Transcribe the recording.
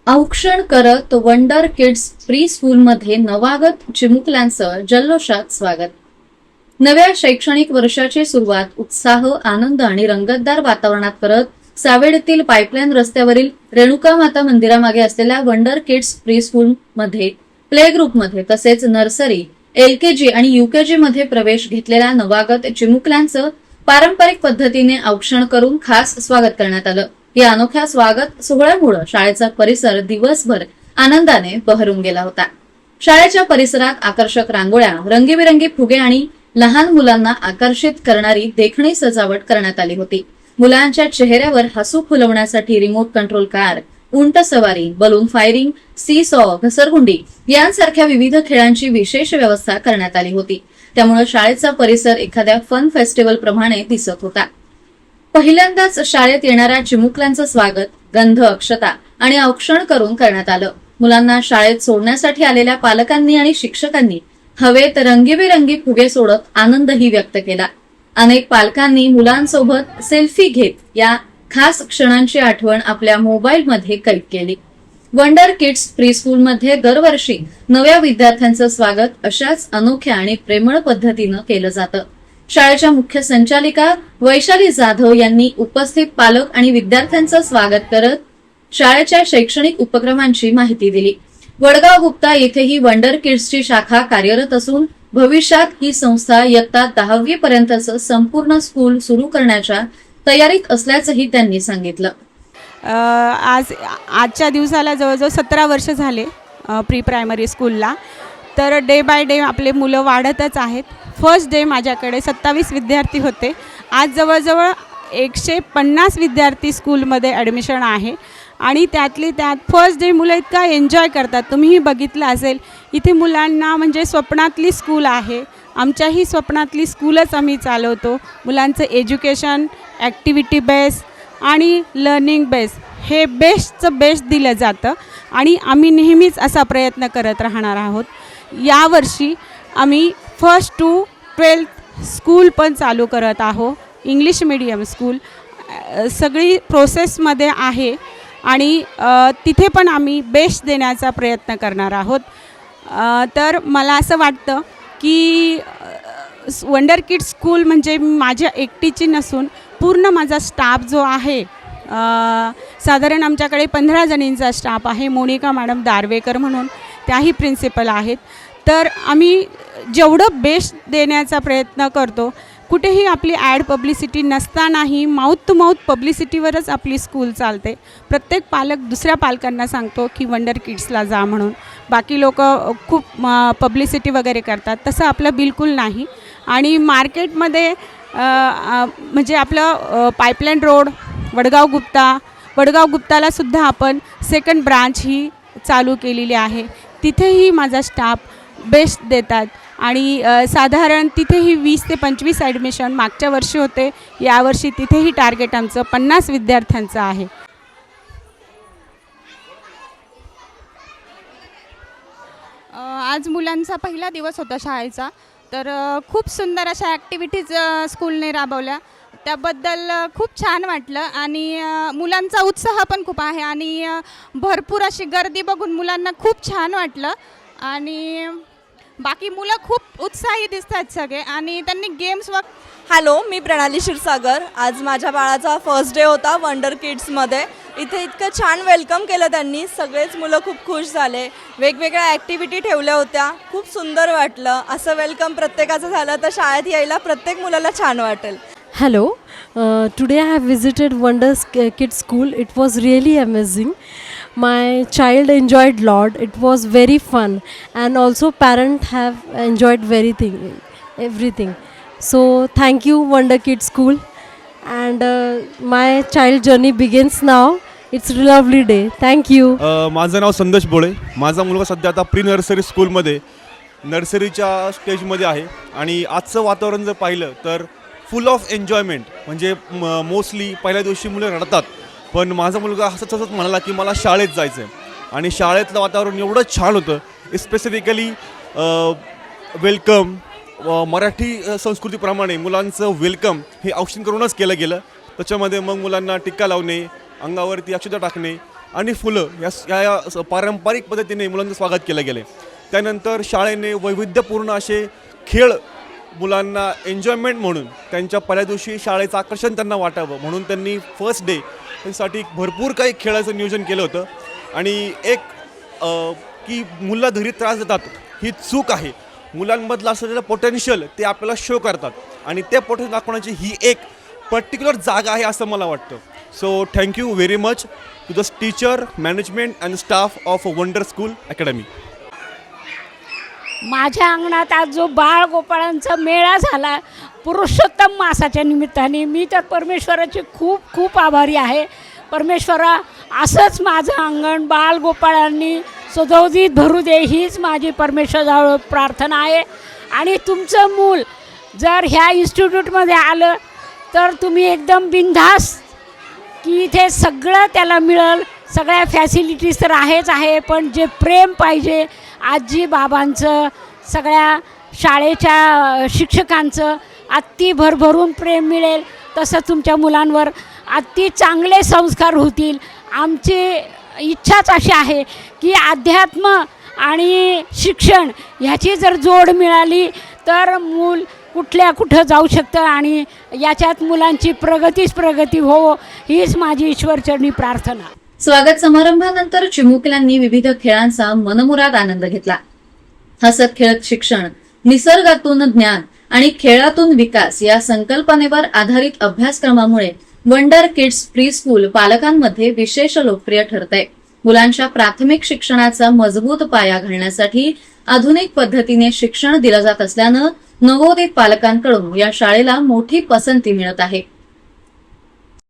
औक्षण करत wonder kids pre स्कूलमध्ये नवागत चिमुकल्यांचं जल्लोषात स्वागत. नव्या शैक्षणिक वर्षाची सुरुवात उत्साह, आनंद आणि रंगतदार वातावरणात करत सावेडतील पाईपलाईन रस्त्यावरील रेणुका माता मंदिरामागे असलेल्या वंडर किड्स प्री स्कूल मध्ये, प्ले ग्रुपमध्ये तसेच नर्सरी, LKG आणि UKG मध्ये प्रवेश घेतलेल्या नवागत चिमुकल्यांचं पारंपरिक पद्धतीने औक्षण करून खास स्वागत करण्यात आलं. या अनोख्या स्वागत सोहळ्यामुळे शाळेचा परिसर दिवसभर आनंदाने बहरून गेला होता. शाळेच्या परिसरात आकर्षक रांगोळ्या, रंगीबेरंगी फुगे आणि लहान मुलांना आकर्षित करणारी देखणी सजावट करण्यात आली होती. मुलांच्या चेहऱ्यावर हसू फुलवण्यासाठी रिमोट कंट्रोल कार, उंट सवारी, बलून फायरिंग, सी सॉ, घसरगुंडी यांसारख्या विविध खेळांची विशेष व्यवस्था करण्यात आली होती. त्यामुळे शाळेचा परिसर एखाद्या फन फेस्टिवल प्रमाणे दिसत होता. पहिल्यांदाच शाळेत येणाऱ्या चिमुकल्यांचं स्वागत गंध, अक्षता आणि औक्षण करून करण्यात आलं. मुलांना शाळेत सोडण्यासाठी आलेल्या पालकांनी आणि शिक्षकांनी हवेत रंगीबेरंगी फुगे सोडत आनंदही व्यक्त केला. अनेक पालकांनी मुलांसोबत सेल्फी घेत या खास क्षणांची आठवण आपल्या मोबाईलमध्ये कैद केली. वंडर किड्स प्री स्कूल मध्ये दरवर्षी नव्या विद्यार्थ्यांचं स्वागत अशाच अनोख्या आणि प्रेमळ पद्धतीनं केलं जातं. शाळेच्या मुख्य संचालिका वैशाली जाधव यांनी उपस्थित पालक आणि विद्यार्थ्यांचं स्वागत करत शाळेच्या शैक्षणिक उपक्रमांची माहिती दिली. वडगाव गुप्ता येथेही वंडर किड्सची शाखा कार्यरत असून भविष्यात ही संस्था इयत्ता 10वी पर्यंतचं संपूर्ण स्कूल सुरू करण्याच्या तयारीत असल्याचंही त्यांनी सांगितलं. आजच्या दिवसाला जवळजवळ 17 वर्ष झाले प्री प्रायमरी स्कूलला. तर डे बाय डे आपले मुलं वाढतच आहेत. फर्स्ट डे माझ्याकडे 27 विद्यार्थी होते. आज जवळजवळ 150 विद्यार्थी स्कूलमध्ये ॲडमिशन आहे आणि त्यातली त्यात फर्स्ट डे मुलं इतका एन्जॉय करतात. तुम्हीही बघितलं असेल, इथे मुलांना म्हणजे स्वप्नातली स्कूल आहे. आमच्याही स्वप्नातली स्कूलच आम्ही चालवतो. मुलांचं एज्युकेशन, ॲक्टिव्हिटी बेस आणि लर्निंग बेस हे बेस्टचं बेस्ट दिलं जातं आणि आम्ही नेहमीच असा प्रयत्न करत राहणार आहोत. यावर्षी आम्ही 1st to 12th स्कूल पण चालू करत आहोत. इंग्लिश मीडियम स्कूल सगळी प्रोसेसमध्ये आहे आणि तिथे पण आम्ही बेस्ट देण्याचा प्रयत्न करणार आहोत. तर मला असं वाटतं की वंडर किड्स स्कूल म्हणजे माझ्या एकटीची नसून पूर्ण माझा स्टाफ जो आहे, साधारण आमच्याकडे 15 जणींचा स्टाफ आहे. मोनिका मॅडम दारवेकर म्हणून त्याही प्रिन्सिपल आहेत. तर आम्ही जेवढं बेस्ट देण्याचा प्रयत्न करतो. कुठेही आपली ॲड पब्लिसिटी नसतानाही माउथ टू माउथ पब्लिसिटीवरच आपली स्कूल चालते. प्रत्येक पालक दुसऱ्या पालकांना सांगतो की वंडर किड्सला जा म्हणून. बाकी लोक खूप पब्लिसिटी वगैरे करतात, तसं आपलं बिलकुल नाही. आणि मार्केटमध्ये म्हणजे आपलं पाईपलाईन रोड, वडगाव गुप्तालासुद्धा आपण सेकंड ब्रांच ही चालू केलेली आहे. तिथेही माझा स्टाफ बेस्ट देतात आणि साधारण तिथेही 20 ते 25 ॲडमिशन मागच्या वर्षी होते. यावर्षी तिथेही टार्गेट आमचं 50 विद्यार्थ्यांचं आहे. आज मुलांचा पहिला दिवस होता शाळेचा. तर खूप सुंदर अशा ॲक्टिव्हिटीज स्कूलने राबवल्या. त्याबद्दल खूप छान वाटलं आणि मुलांचा उत्साह पण खूप आहे आणि भरपूर अशी गर्दी बघून मुलांना खूप छान वाटलं. आणि बाकी मुलं खूप उत्साही दिसतात सगळे आणि त्यांनी गेम्स हॅलो, मी प्रणाली क्षीरसागर. आज माझ्या बाळाचा फर्स्ट डे होता वंडर किड्समध्ये. इथे इतकं छान वेलकम केलं त्यांनी. सगळेच मुलं खूप खुश झाले. वेगवेगळ्या ॲक्टिव्हिटी ठेवल्या होत्या. खूप सुंदर वाटलं. असं वेलकम प्रत्येकाचं झालं तर शाळेत यायला प्रत्येक मुलाला छान वाटेल. Hello, today I have visited Wonders Kids School. It was really amazing. My child enjoyed lot. It was very fun, and also parents have enjoyed everything. So thank you Wonder Kids School, and my child journey begins now. It's a lovely day. Thank you. माझं नाव संदेश बोळे. माझा मुलगा सध्या आता pre nursery स्कूलमध्ये नर्सरीच्या स्टेजमध्ये आहे आणि आजचं वातावरण जर पाहिलं तर फुल ऑफ एन्जॉयमेंट. म्हणजे मोस्टली पहिल्या दिवशी मुलं रडतात, पण माझा मुलगा हसत हसत म्हणाला की मला शाळेत जायचं आहे. आणि शाळेतलं वातावरण एवढं छान होतं. स्पेसिफिकली वेलकम, मराठी संस्कृतीप्रमाणे मुलांचं वेलकम हे औक्षण करूनच केलं गेलं. त्याच्यामध्ये मग मुलांना टिक्का लावणे, अंगावरती अक्षता टाकणे आणि फुलं या पारंपरिक पद्धतीने मुलांचं स्वागत केलं गेलं आहे. त्यानंतर शाळेने वैविध्यपूर्ण असे खेळ मुलांना एन्जॉयमेंट म्हणून त्यांच्या पहिल्या दिवशी शाळेचं आकर्षण त्यांना वाटावं म्हणून त्यांनी फर्स्ट डे त्यांसाठी भरपूर काही खेळाचं नियोजन केलं होतं. आणि एक की मुलं घरी त्रास देतात ही चूक आहे. मुलांमधलं असलेलं पोटेन्शियल ते आपल्याला शो करतात आणि ते पोटेन्शियल दाखवण्याची ही एक पर्टिक्युलर जागा आहे असं मला वाटतं. So thank you very much to the teacher, management and staff of Wonder School Academy. माझ्या अंगणात आज जो बाळ गोपाळांचा मेळा झाला पुरुषोत्तम मासाच्या निमित्ताने, मी तर परमेश्वराची खूप खूप आभारी आहे. परमेश्वरा असंच माझं अंगण बाळ गोपाळांनी सदोदित भरू दे, हीच माझी परमेश्वराजवळ प्रार्थना आहे. आणि तुमचं मूल जर ह्या इन्स्टिट्यूटमध्ये आलं तर तुम्ही एकदम बिनधास्त की इथे सगळं त्याला मिळेल. सगळ्या फॅसिलिटीज तर आहेच आहे, पण जे प्रेम पाहिजे आजी बाबांचं, सगळ्या शाळेच्या शिक्षकांचं अति भरभरून प्रेम मिळेल. तसं तुमच्या मुलांवर अति चांगले संस्कार होतील. आमची इच्छाच अशी आहे की अध्यात्म आणि शिक्षण ह्याची जर जोड मिळाली तर मूल कुठं जाऊ शकतं आणि याच्यात मुलांची प्रगती हो, हीच माझी ईश्वरचरणी प्रार्थना. स्वागत समारंभानंतर चिमुकल्यांनी विविध खेळांचा मनमुराद आनंद घेतला. हसत खेळत शिक्षण, निसर्गातून ज्ञान आणि खेळातून विकास या संकल्पनेवर आधारित अभ्यासक्रमामुळे वंडर किड्स प्री स्कूल पालकांमध्ये विशेष लोकप्रिय ठरतंय. मुलांच्या प्राथमिक शिक्षणाचा मजबूत पाया घालण्यासाठी आधुनिक पद्धतीने शिक्षण दिलं जात असल्यानं नवोदित पालकांकडून या शाळेला मोठी पसंती मिळत आहे.